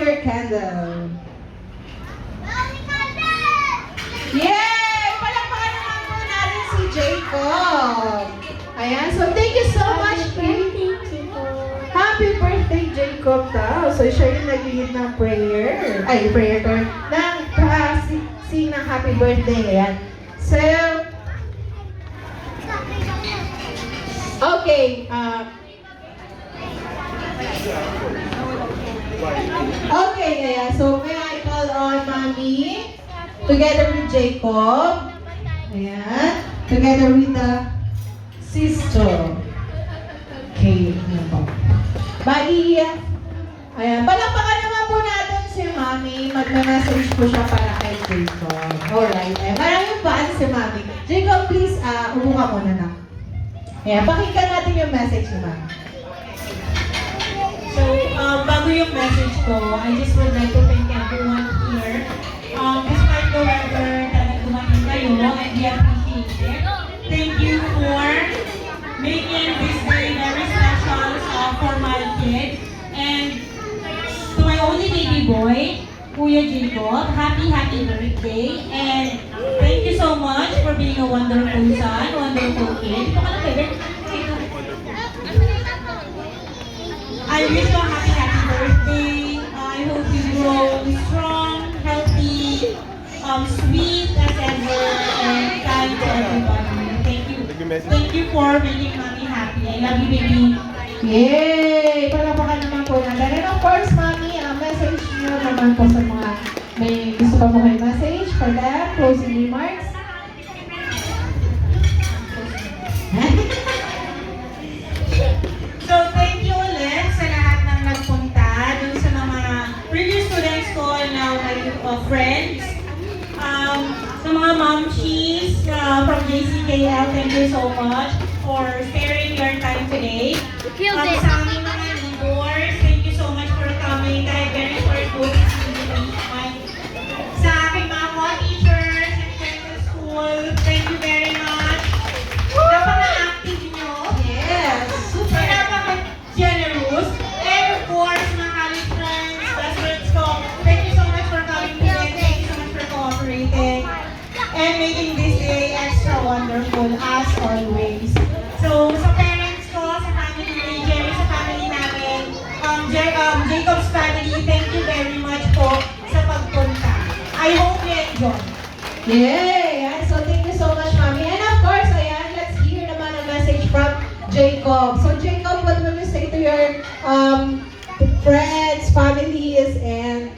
your candle. Yay! Palakpakan naman po natin si Jacob. Ayan, so thank you so much, Happy birthday, Jacob daw. So siya yung nag-lead ng prayer. Ay, prayer ko. Sing ng happy birthday. Ayan. So, okay. Okay, ayan. So, may I call on Mommy together with Jacob. Ayan. Together with the sister. Okay. Ayan po. Bali, ayan. Palakpakan naman po natin si Mommy. Magme-message po siya para kay Jacob. Alright. Ayan. Maraming fans si Mommy. Jacob, please, upo ka muna na. Ayan. Pakinggan natin yung message ni Mommy. So, bago yung message ko, I just would like to thank everyone here. Despite the weather, talagang dumating kayo, and we appreciate it. Thank you for making this day very special for my kid. And to my only baby boy, Kuya Jacob, happy birthday. And thank you so much for being a wonderful son, wonderful kid. Ito ka na, baby. I wish you a happy birthday. I hope you grow strong, healthy, sweet as ever, and kind to everybody. Thank you. Thank you for making Mommy happy. I love you, baby. Yay! Palakpakan naman po natin. And of course, Mommy, message nyo naman po sa mga may gusto pa po kayo message for them, closing remarks. So, thank you ulit sa lahat ng nagpunta, dun sa mga previous students ko and now my friends. Sa mga momshies from JCKL, thank you so much for sparing your time today. Sa aming mga neighbors, thank you so much for coming kahit very short notice. Sa aking mga co-teachers and friends sa school, thank you very much. Napaka-active nyo. Yes! Super! Napaka-generous. And of course, mga college friends, best friends ko, thank you so much for coming today. Thank you so much for cooperating and making this day extra wonderful as always. So, sa parents ko, sa family ni Jerry, sa family namin, Jacob's family, thank you very much po sa pagpunta. I hope you enjoy. Yay! Ayan. So, thank you so much, Mommy. And of course, ayan, let's hear naman a message from Jacob. So, Jacob, what will you say to your friends, families, and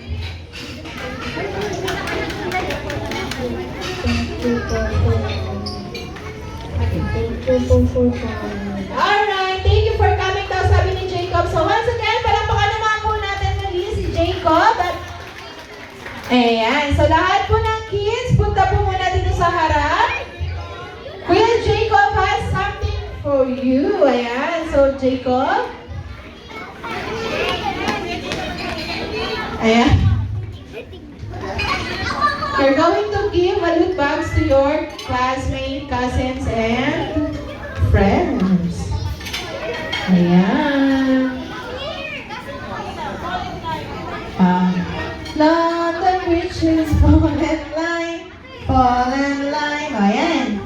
alright, thank you for coming daw, sabi ni Jacob. So once again, palakpakan naman po natin muli si Jacob. Ayan, so lahat po ng kids, punta po muna dito sa harap. Kuya Jacob has something for you. Ayan, so Jacob. Ayan. You're going to give balut bags to your classmates, cousins, and friends. Ayan. London Bridges, fall in line, fall in line. Ayan.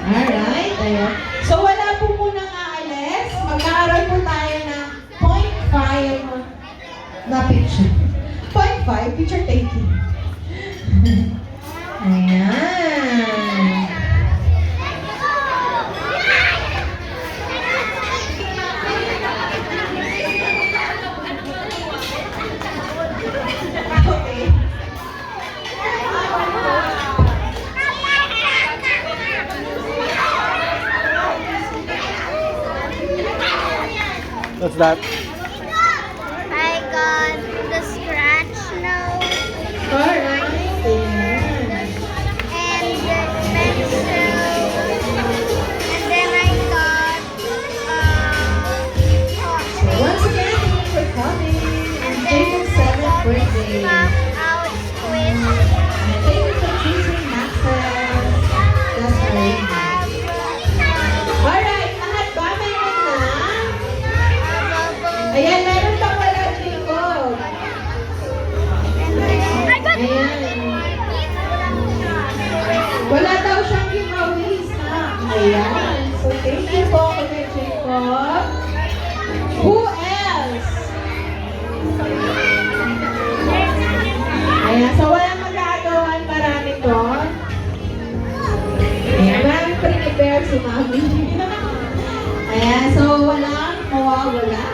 Alright, ayan. So wala po munang aalis. Mag-aaral po tayo ng 0.5 na picture. 0.5 picture taking. Ayan. Okay. What's that? I got the scratch nose Alright. Ayan. and the pencil, and then I got Once again, thank you for coming. And Jacob's 7th birthday. pop out squish. And thank you for choosing Maxwell. That's And I great. have Alright, lahat ba may si Mami. Ayan, so walang mawawala